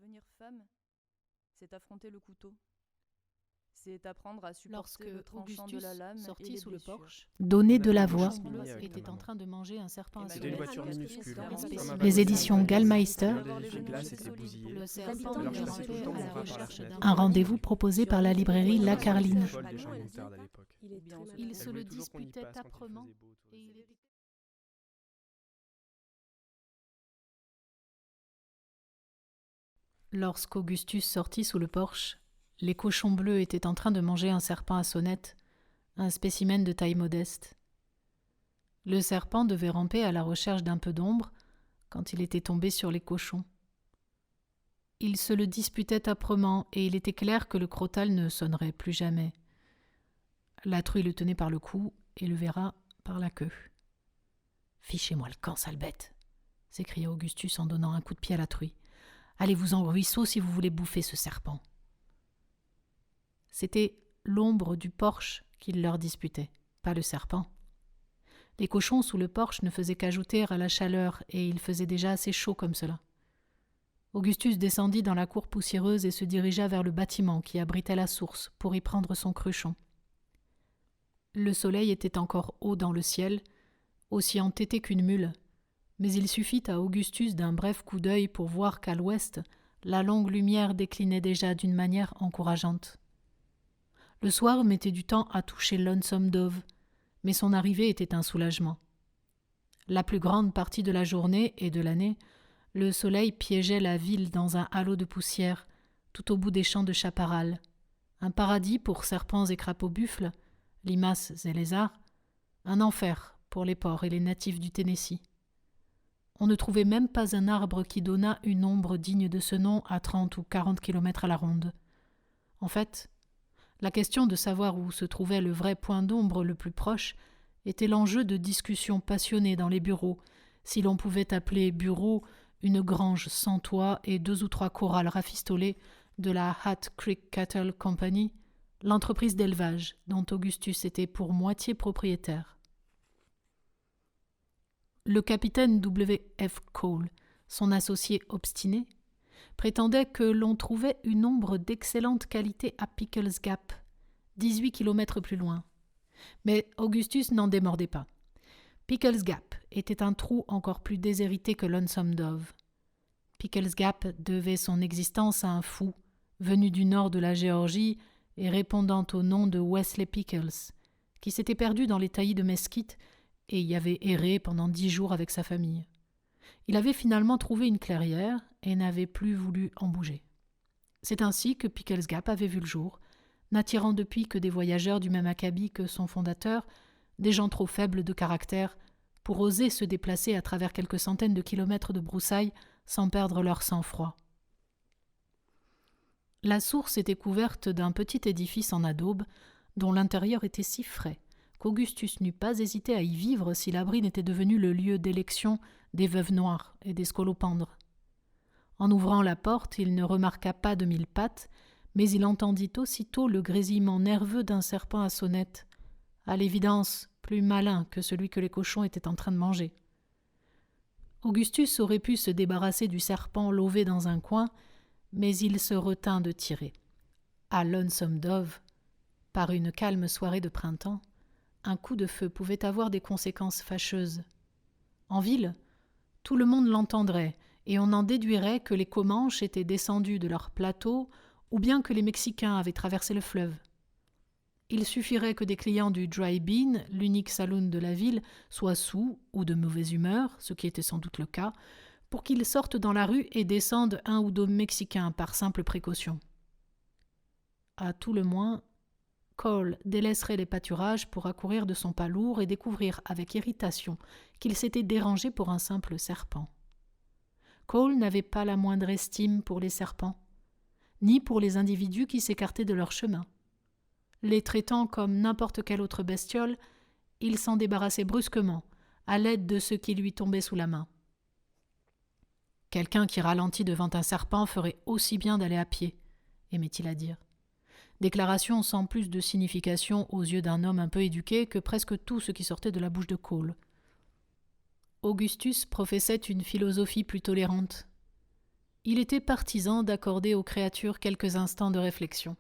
Devenir femme, c'est affronter le couteau. C'est apprendre à supporter Lorsque le tranchant de Augustus la lame et sortit les sous le blessures. porche, donné On de a la fait voix, une bouchon de avec était maman. en train de manger un serpent à C'était une sonnette. voiture minuscule, Dans comme un les wagon éditions de Gallmeister, L'un des véhicules était bousillé. le serpent Alors je lui passais tout le rampait temps à mon la bras par la recherche fenêtre. d'un rendez-vous proposé par la librairie La J'étais Carline. folle des chambres de moutarde à l'époque. Il se Elle le voulait toujours qu'on y disputait passe quand il âprement. faisait beau autour de Et nous. il était- Lorsqu'Augustus sortit sous le porche, les cochons bleus étaient en train de manger un serpent à sonnette, un spécimen de taille modeste. Le serpent devait ramper à la recherche d'un peu d'ombre quand il était tombé sur les cochons. Ils se le disputaient âprement et il était clair que le crotal ne sonnerait plus jamais. La truie le tenait par le cou et le verra par la queue. « Fichez-moi le camp, sale bête !» s'écria Augustus en donnant un coup de pied à la truie. « Allez-vous en ruisseau si vous voulez bouffer ce serpent. » C'était l'ombre du porche qu'il leur disputait, pas le serpent. Les cochons sous le porche ne faisaient qu'ajouter à la chaleur et il faisait déjà assez chaud comme cela. Augustus descendit dans la cour poussiéreuse et se dirigea vers le bâtiment qui abritait la source pour y prendre son cruchon. Le soleil était encore haut dans le ciel, aussi entêté qu'une mule, mais il suffit à Augustus d'un bref coup d'œil pour voir qu'à l'ouest, la longue lumière déclinait déjà d'une manière encourageante. Le soir mettait du temps à toucher Lonesome Dove, mais son arrivée était un soulagement. La plus grande partie de la journée et de l'année, le soleil piégeait la ville dans un halo de poussière, tout au bout des champs de chaparral, un paradis pour serpents et crapauds buffles, limaces et lézards, un enfer pour les porcs et les natifs du Tennessee. On ne trouvait même pas un arbre qui donnât une ombre digne de ce nom à 30 ou 40 kilomètres à la ronde. En fait, la question de savoir où se trouvait le vrai point d'ombre le plus proche était l'enjeu de discussions passionnées dans les bureaux, si l'on pouvait appeler bureau une grange sans toit et 2 ou 3 corrals rafistolés de la Hat Creek Cattle Company, l'entreprise d'élevage dont Augustus était pour moitié propriétaire. Le capitaine W. F. Cole, son associé obstiné, prétendait que l'on trouvait une ombre d'excellente qualité à Pickles Gap, 18 kilomètres plus loin. Mais Augustus n'en démordait pas. Pickles Gap était un trou encore plus déshérité que Lonesome Dove. Pickles Gap devait son existence à un fou, venu du nord de la Géorgie et répondant au nom de Wesley Pickles, qui s'était perdu dans les taillis de mesquite et y avait erré pendant 10 jours avec sa famille. Il avait finalement trouvé une clairière et n'avait plus voulu en bouger. C'est ainsi que Pickles Gap avait vu le jour, n'attirant depuis que des voyageurs du même acabit que son fondateur, des gens trop faibles de caractère pour oser se déplacer à travers quelques centaines de kilomètres de broussailles sans perdre leur sang-froid. La source était couverte d'un petit édifice en adobe dont l'intérieur était si frais qu'Augustus n'eût pas hésité à y vivre si l'abri n'était devenu le lieu d'élection des veuves noires et des scolopendres. En ouvrant la porte, il ne remarqua pas de 1000 pattes, mais il entendit aussitôt le grésillement nerveux d'un serpent à sonnette, à l'évidence plus malin que celui que les cochons étaient en train de manger. Augustus aurait pu se débarrasser du serpent lové dans un coin, mais il se retint de tirer. À Lonesome Dove, par une calme soirée de printemps, un coup de feu pouvait avoir des conséquences fâcheuses. En ville, tout le monde l'entendrait, et on en déduirait que les Comanches étaient descendus de leur plateau ou bien que les Mexicains avaient traversé le fleuve. Il suffirait que des clients du Dry Bean, l'unique saloon de la ville, soient saoux ou de mauvaise humeur, ce qui était sans doute le cas, pour qu'ils sortent dans la rue et descendent 1 ou 2 Mexicains par simple précaution. À tout le moins, Cole délaisserait les pâturages pour accourir de son pas lourd et découvrir avec irritation qu'il s'était dérangé pour un simple serpent. Cole n'avait pas la moindre estime pour les serpents, ni pour les individus qui s'écartaient de leur chemin. Les traitant comme n'importe quelle autre bestiole, il s'en débarrassait brusquement, à l'aide de ce qui lui tombait sous la main. Quelqu'un qui ralentit devant un serpent ferait aussi bien d'aller à pied, aimait-il à dire. Déclaration sans plus de signification aux yeux d'un homme un peu éduqué que presque tout ce qui sortait de la bouche de Cole. Augustus professait une philosophie plus tolérante. Il était partisan d'accorder aux créatures quelques instants de réflexion.